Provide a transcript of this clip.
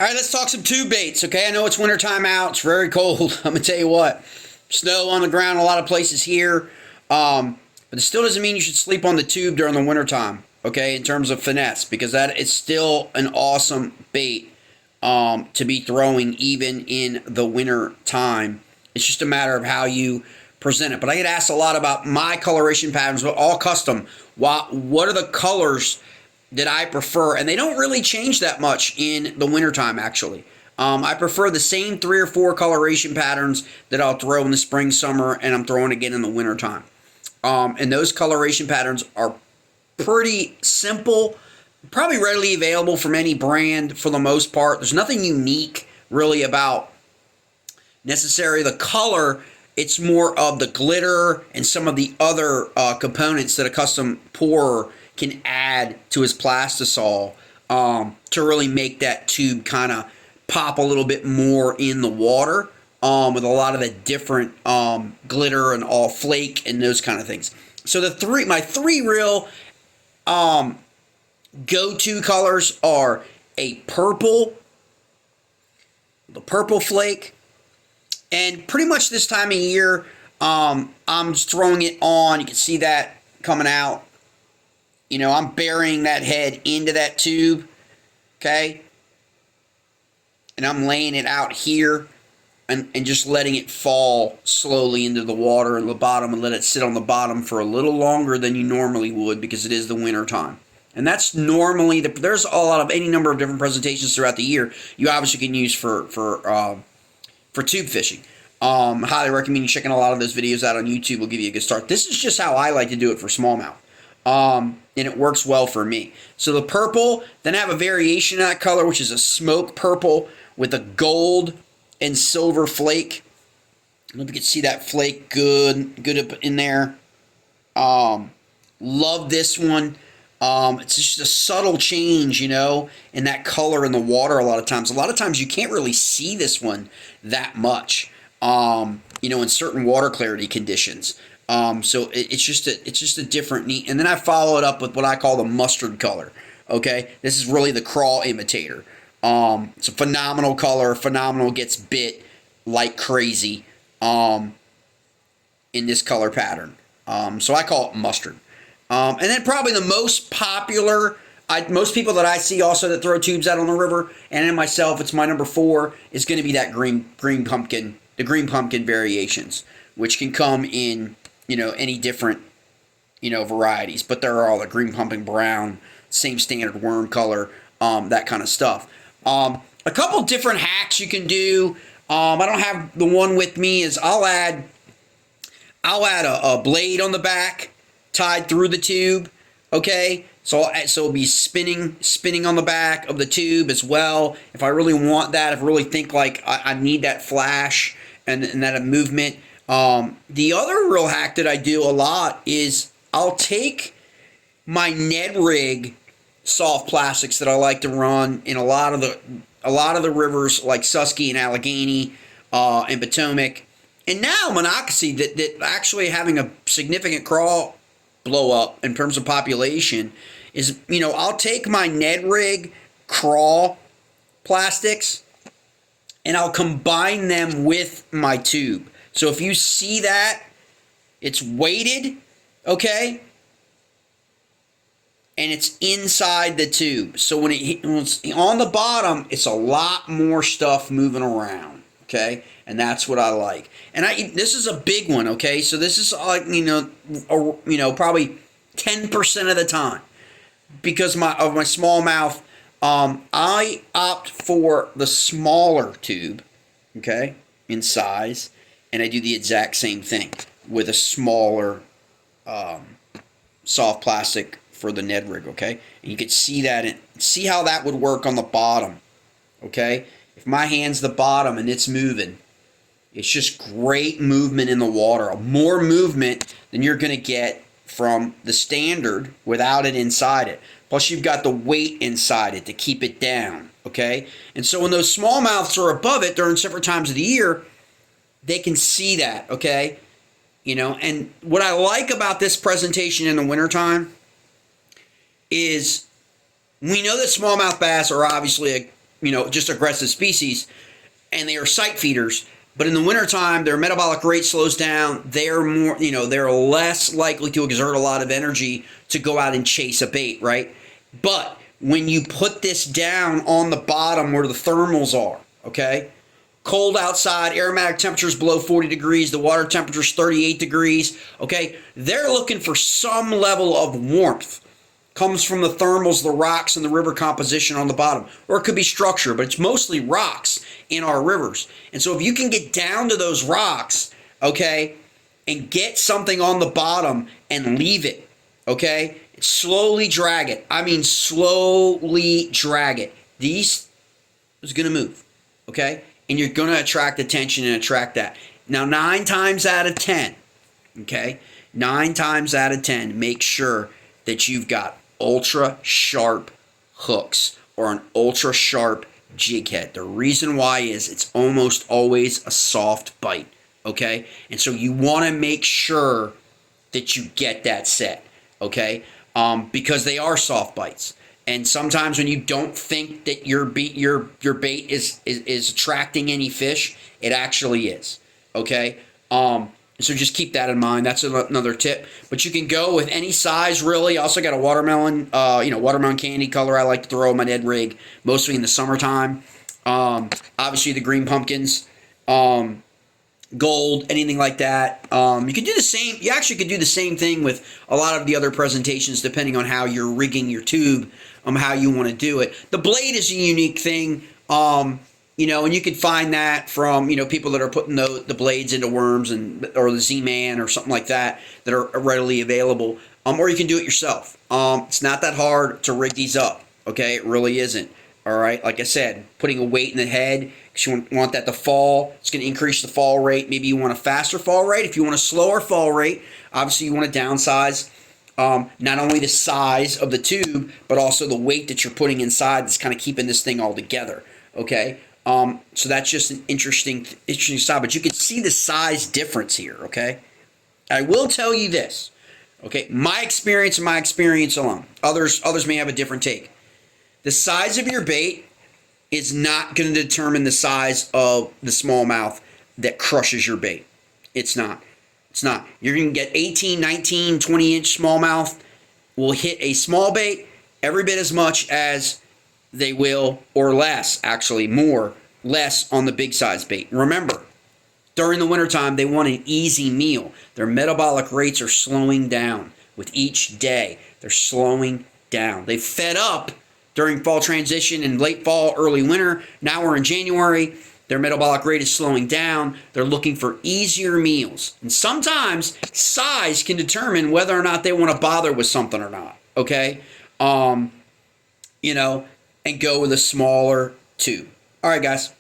All right, let's talk some tube baits, okay? I know it's wintertime out. It's very cold. I'm going to tell you what. Snow on the ground in a lot of places here. But it still doesn't mean you should sleep on the tube during the wintertime, okay, in terms of finesse, because that is still an awesome bait to be throwing even in the winter time. It's just a matter of how you present it. But I get asked a lot about my coloration patterns, all custom. What are the colors that I prefer? And they don't really change that much in the wintertime, actually. I prefer the same 3 or 4 coloration patterns that I'll throw in the spring, summer, and I'm throwing again in the wintertime. And those coloration patterns are pretty simple, probably readily available from any brand for the most part. There's nothing unique really about necessarily the color. It's more of the glitter and some of the other components that a custom pourer can add to his plastisol to really make that tube kind of pop a little bit more in the water with a lot of the different glitter and all flake and those kind of things. So my three real go-to colors are the purple flake, and pretty much this time of year, I'm just throwing it on. You can see that coming out. You know, I'm burying that head into that tube, okay? And I'm laying it out here and just letting it fall slowly into the water in the bottom and let it sit on the bottom for a little longer than you normally would because it is the winter time. And that's normally, there's a lot of any number of different presentations throughout the year you obviously can use for tube fishing. Highly recommend you checking a lot of those videos out on YouTube. Will give you a good start. This is just how I like to do it for smallmouth. And it works well for me. So the purple, then I have a variation of that color, which is a smoke purple with a gold and silver flake. I don't know if you can see that flake good up in there. Love this one. It's just a subtle change, you know, in that color in the water a lot of times. A lot of times you can't really see this one that much, you know, in certain water clarity conditions. So it's just a different neat. And then I follow it up with what I call the mustard color. Okay, this is really the crawl imitator. It's a phenomenal color. Phenomenal, gets bit like crazy in this color pattern. So I call it mustard. And then probably the most popular, most people that I see also that throw tubes out on the river, and in myself, it's my number 4, is going to be that green pumpkin, the green pumpkin variations, which can come in, you know, any different, you know, varieties. But they're all the green pumpkin brown, same standard worm color, that kind of stuff. A couple different hacks you can do. I don't have the one with me. Is I'll add a blade on the back tied through the tube. Okay, so it'll be spinning on the back of the tube as well. If I really want that, if I really think like I need that flash and that movement. The other real hack that I do a lot is I'll take my Ned rig soft plastics that I like to run in a lot of the rivers like Susky and Allegheny and Potomac, and now Monocacy that actually having a significant crawl blow up in terms of population is, you know, I'll take my Ned rig crawl plastics and I'll combine them with my tube. So if you see that, it's weighted, okay? And it's inside the tube. So when it's on the bottom, it's a lot more stuff moving around, okay? And that's what I like. And this is a big one, okay? So this is like, you know, probably 10% of the time because of my smallmouth. I opt for the smaller tube, okay, in size, and I do the exact same thing with a smaller soft plastic for the Ned rig, okay? And you can see that and see how that would work on the bottom, okay? If my hand's the bottom and it's moving, it's just great movement in the water. More movement than you're going to get from the standard without it inside it. Plus you've got the weight inside it to keep it down, okay? And so when those smallmouths are above it during separate times of the year, they can see that, okay? You know, and what I like about this presentation in the wintertime is we know that smallmouth bass are obviously just aggressive species, and they are sight feeders. But in the wintertime, their metabolic rate slows down. They're more, they're less likely to exert a lot of energy to go out and chase a bait, right? But when you put this down on the bottom where the thermals are, okay? Cold outside, aromatic temperatures below 40 degrees, the water temperature's 38 degrees, okay? They're looking for some level of warmth. Comes from the thermals, the rocks, and the river composition on the bottom. Or it could be structure, but it's mostly rocks in our rivers. And so if you can get down to those rocks, okay, and get something on the bottom and leave it, okay, slowly drag it. I mean slowly drag it. These is going to move, okay? And you're going to attract attention and attract that. Now, 9 times out of 10, okay, 9 times out of 10, make sure that you've got ultra sharp hooks or an ultra sharp jig head. The reason why is it's almost always a soft bite, okay? And so you want to make sure that you get that set, okay? Because they are soft bites. And sometimes when you don't think that your bait is attracting any fish, it actually is, okay? So just keep that in mind. That's another tip. But you can go with any size, really. I also got a watermelon, watermelon candy color I like to throw in my Ned rig, mostly in the summertime. Obviously, the green pumpkins, gold, anything like that. You could do the same. You actually could do the same thing with a lot of the other presentations, depending on how you're rigging your tube, how you want to do it. The blade is a unique thing. And you could find that from, people that are putting the blades into worms or the Z-Man or something like that are readily available. Or you can do it yourself. It's not that hard to rig these up, okay? It really isn't, all right? Like I said, putting a weight in the head because you want that to fall. It's going to increase the fall rate. Maybe you want a faster fall rate. If you want a slower fall rate, obviously you want to downsize not only the size of the tube, but also the weight that you're putting inside that's kind of keeping this thing all together, okay? So that's just an interesting side, but you can see the size difference here, okay? I will tell you this, okay? My experience alone. Others may have a different take. The size of your bait is not going to determine the size of the smallmouth that crushes your bait. It's not. It's not. You're going to get 18, 19, 20-inch smallmouth will hit a small bait every bit as much as they will, or less, actually, less on the big size bait. Remember, during the wintertime, they want an easy meal. Their metabolic rates are slowing down with each day. They're slowing down. They fed up during fall transition and late fall, early winter. Now we're in January. Their metabolic rate is slowing down. They're looking for easier meals. And sometimes size can determine whether or not they want to bother with something or not, okay? And go with a smaller tube. All right, guys.